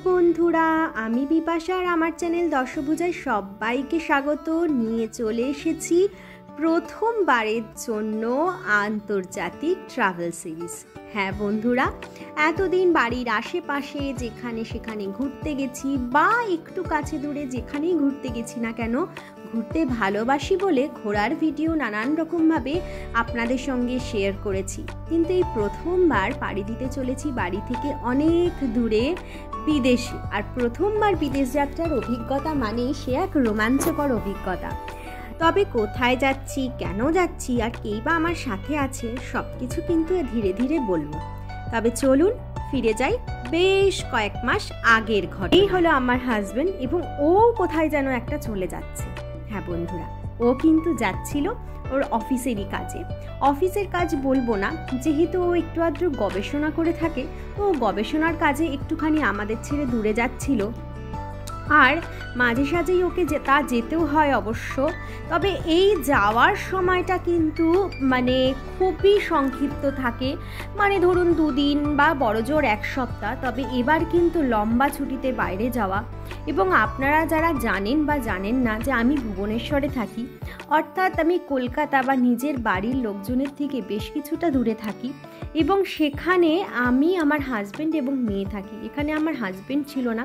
বন্ধুরা, আমি বিপাশা আর আমার চ্যানেল দশভুজায় সবাইকে স্বাগত। নিয়ে চলে এসেছি প্রথমবারের জন্য আন্তর্জাতিক ট্রাভেল সিরিজ। হ্যাঁ বন্ধুরা, এতদিন বাড়ির আশেপাশে যেখানে সেখানে ঘুরতে গেছি বা একটু কাছে দূরে যেখানেই ঘুরতে গেছি না কেন, ঘুরতে ভালোবাসি বলে ঘোরার ভিডিও নানান রকমভাবে আপনাদের সঙ্গে শেয়ার করেছি। কিন্তু এই প্রথমবার পাড়ি দিতে চলেছি বাড়ি থেকে অনেক দূরে, বিদেশে। আর প্রথমবার বিদেশ যাত্রার অভিজ্ঞতা মানেই সে এক রোমাঞ্চকর অভিজ্ঞতা। তবে কোথায় যাচ্ছি, কেন যাচ্ছি আর কেই বা আমার সাথে আছে, সব কিছু কিন্তু ধীরে ধীরে বলবো। তবে চলুন ফিরে যাই বেশ কয়েক মাস আগের ঘটনা। এই হলো আমার হাজবেন্ড এবং ও কোথায় যেন একটা চলে যাচ্ছে। হ্যাঁ বন্ধুরা, ও কিন্তু যাচ্ছিল ওর অফিসেরই কাজে। অফিসের কাজ বলবো না, যেহেতু ও একটু আধটু গবেষণা করে থাকে, তো গবেষণার কাজে একটুখানি আমাদের ছেড়ে দূরে যাচ্ছিল। আর মাঝে সাঝেই ওকে তা যেতেও হয় অবশ্য। তবে এই যাওয়ার সময়টা কিন্তু খুবই সংক্ষিপ্ত থাকে, ধরুন 2 দিন বা বড়জোর 1 সপ্তাহ। তবে এবার কিন্তু লম্বা ছুটিতে বাইরে যাওয়া। এবং আপনারা যারা জানেন বা জানেন না যে আমি ভুবনেশ্বরে থাকি, অর্থাৎ আমি কলকাতা বা নিজের বাড়ির লোকজনের থেকে বেশ কিছুটা দূরে থাকি। এবং সেখানে আমি, আমার হাজব্যান্ড এবং মেয়ে থাকি। এখানে আমার হাজব্যান্ড ছিল না,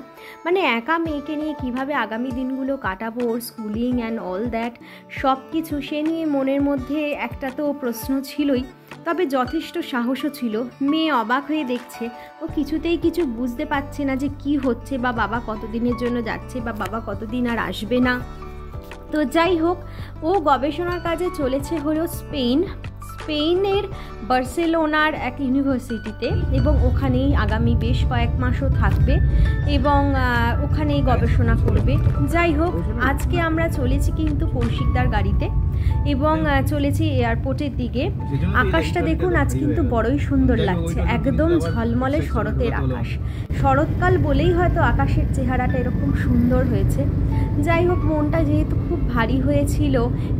একা মেয়েকে নিয়ে কিভাবে আগামী দিনগুলো কাটাবো, ওর স্কুলিং অ্যান্ড অল দ্যাট সব কিছু সে নিয়ে মনের মধ্যে একটা তো প্রশ্ন ছিলই। তবে যথেষ্ট সাহসও ছিল। মেয়ে অবাক হয়ে দেখছে, ও কিছুতেই কিছু বুঝতে পারছে না যে কি হচ্ছে, বা বাবা কতদিনের জন্য যাচ্ছে, বা বাবা কতদিন আর আসবে না। তো যাই হোক, ও গবেষণার কাজে চলেছে হলো স্পেনের বার্সেলোনার এক ইউনিভার্সিটিতে, এবং ওখানেই আগামী বেশ কয়েক মাসও থাকবে এবং ওখানেই গবেষণা করবে। যাই হোক, আজকে আমরা চলেছি কিন্তু কৌশিকদার গাড়িতে এবং চলেছি এয়ারপোর্টের দিকে। আকাশটা দেখুন, আজ কিন্তু বড়ই সুন্দর লাগছে, একদম ঝলমলে শরতের আকাশ। শরৎকাল বলেই হয়তো আকাশের চেহারাটা এরকম সুন্দর হয়েছে। যাই হোক, মনটা যেহেতু খুব ভারী হয়েছিল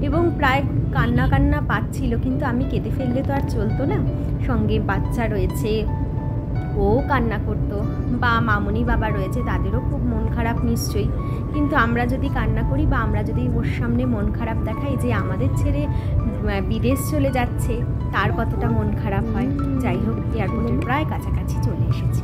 এবং প্রায় কান্না পাচ্ছিল, কিন্তু আমি কেঁদে ফেললে তো আর চলতো না। সঙ্গে বাচ্চা রয়েছে, ও কান্না করতো, বা মামুনি বাবা রয়েছে, তাদেরও খুব মন খারাপ নিশ্চয়ই। কিন্তু আমরা যদি কান্না করি বা আমরা যদি ওর সামনে মন খারাপ দেখাই যে আমাদের ছেড়ে বিদেশ চলে যাচ্ছে, তার কতটা মন খারাপ হয়। যাই হোক, এয়ারপোর্টের প্রায় কাছাকাছি চলে এসেছি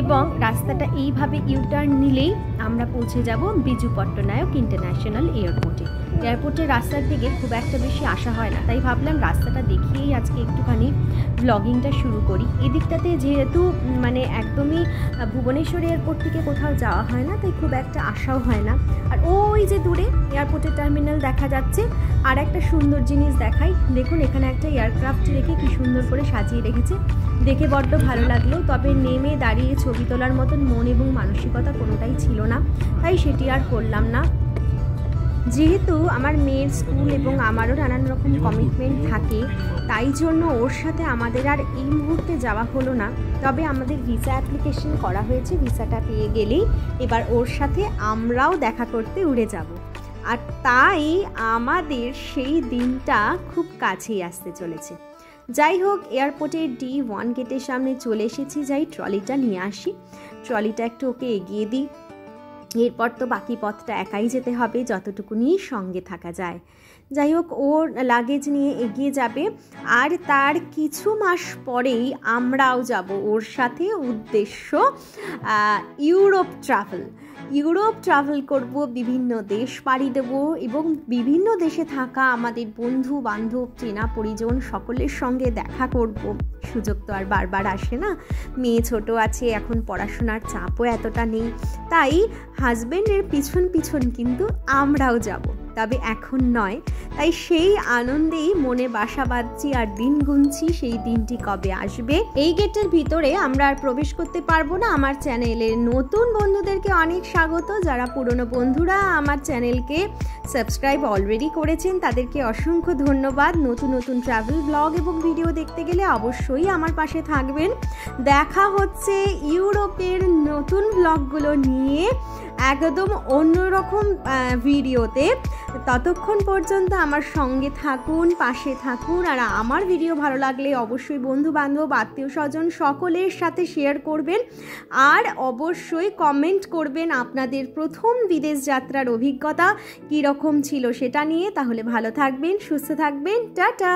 এবং রাস্তাটা এইভাবে ইউটার্ন নিলেই আমরা পৌঁছে যাব বিজু পট্টনায়ক ইন্টারন্যাশনাল এয়ারপোর্টে। এয়ারপোর্টের রাস্তার দিকে খুব একটা বেশি আসা হয় না, তাই ভাবলাম রাস্তাটা দেখিয়েই আজকে একটুখানি ব্লগিংটা শুরু করি। এদিকটাতে যেহেতু একদমই ভুবনেশ্বর এয়ারপোর্ট থেকে কোথাও যাওয়া হয় না, তাই খুব একটা আসাও হয় না। আর ওই যে দূরে এয়ারপোর্টের টার্মিনাল দেখা যাচ্ছে। আর একটা সুন্দর জিনিস দেখাই, দেখুন এখানে একটা এয়ারক্রাফট রেখে কি সুন্দর করে সাজিয়ে রেখেছে, দেখে বড্ড ভালো লাগলো। তবে নেমে দাঁড়িয়ে ছবি তোলার মতন মন এবং মানসিকতা কোনোটাই ছিল না, তাই সেটি আর করলাম না। যেহেতু আমার মেয়ের স্কুল এবং আমারও নানান রকম কমিটমেন্ট থাকে, তাই জন্য ওর সাথে আমাদের আর এই মুহূর্তে যাওয়া হলো না। তবে আমাদের ভিসা অ্যাপ্লিকেশন করা হয়েছে, ভিসাটা পেয়ে গেলেই এবার ওর সাথে আমরাও দেখা করতে উড়ে যাব। আর তাই আমাদের সেই দিনটা খুব কাছেই আসতে চলেছে। যাই হোক, এয়ারপোর্টের D1 গেটের সামনে চলে এসেছি। যাই ট্রলিটা নিয়ে আসি, ট্রলিটা একটু ওকে এগিয়ে দিই। এরপর তো বাকি পথটা একাই যেতে হবে, যতটুকুনি সঙ্গে থাকা যায়। যাই হোক, ওর লাগেজ নিয়ে এগিয়ে যাবে। আর তার কিছু মাস পরেই আমরাও যাব ওর সাথে। উদ্দেশ্য ইউরোপ ট্রাভেল করব, বিভিন্ন দেশ পাড়ি দেব এবং বিভিন্ন দেশে থাকা আমাদের বন্ধু বান্ধব চেনা পরিজন সকলের সঙ্গে দেখা করব। সুযোগ তো আর বারবার আসে না, মেয়ে ছোট আছে, এখন পড়াশোনার চাপও এতটা নেই, তাই হাজব্যান্ডের পিছন কিন্তু আমরাও যাব। তবে এখন নয়, তাই সেই আনন্দেই মনে বাসা বাঁধছি আর দিন গুনছি সেই দিনটি কবে আসবে। এই গেটের ভিতরে আমরা আর প্রবেশ করতে পারবো না। আমার চ্যানেলের নতুন বন্ধুদেরকে অনেক স্বাগত, যারা পুরনো বন্ধুরা আমার চ্যানেলকে সাবস্ক্রাইব অলরেডি করেছেন তাদেরকে অসংখ্য ধন্যবাদ। নতুন ট্রাভেল ব্লগ এবং ভিডিও দেখতে গেলে অবশ্যই আমার পাশে থাকবেন। দেখা হচ্ছে ইউরোপের নতুন ব্লগগুলো নিয়ে একদম অন্যরকম ভিডিওতে। ততক্ষণ পর্যন্ত আমার সঙ্গে থাকুন, পাশে থাকুন, আর আমার ভিডিও ভালো লাগলে অবশ্যই বন্ধু বান্ধব আত্মীয় স্বজন সকলের সাথে শেয়ার করবেন, আর অবশ্যই কমেন্ট করবেন আপনাদের প্রথম বিদেশ যাত্রার অভিজ্ঞতা কীরকম ছিল সেটা নিয়ে। তাহলে ভালো থাকবেন, সুস্থ থাকবেন, টাটা।